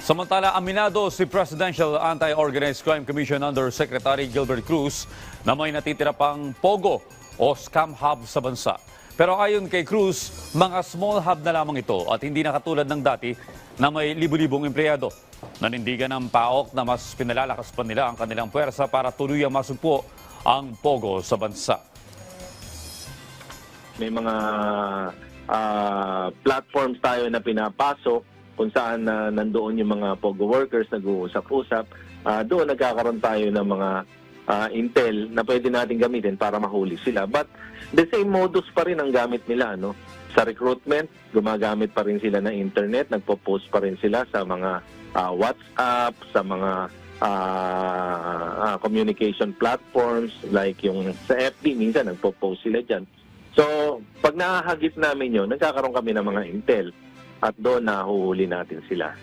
Samantala, aminado si Presidential Anti-Organized Crime Commission Undersecretary Gilbert Cruz na may natitira pang POGO o scam hub sa bansa. Pero ayon kay Cruz, mga small hub na lamang ito at hindi na katulad ng dati na may libu-libong empleyado. Nanindigan ng PAOK na mas pinalalakas pa nila ang kanilang puwersa para tuluyang masugpo ang POGO sa bansa. May mga platforms tayo na pinapasok kung saan nandoon yung mga POGO workers nag-uusap-usap. Doon nagkakaroon tayo ng mga intel na pwede natin gamitin para mahuli sila. But the same modus pa rin ang gamit nila. No? Sa recruitment, gumagamit pa rin sila ng internet, nagpo-post pa rin sila sa mga WhatsApp, sa mga communication platforms like yung sa FB, minsan nagpo-post sila dyan. So, pag nakahagip namin yun, nagkakaroon kami ng mga intel at doon nahuhuli natin sila.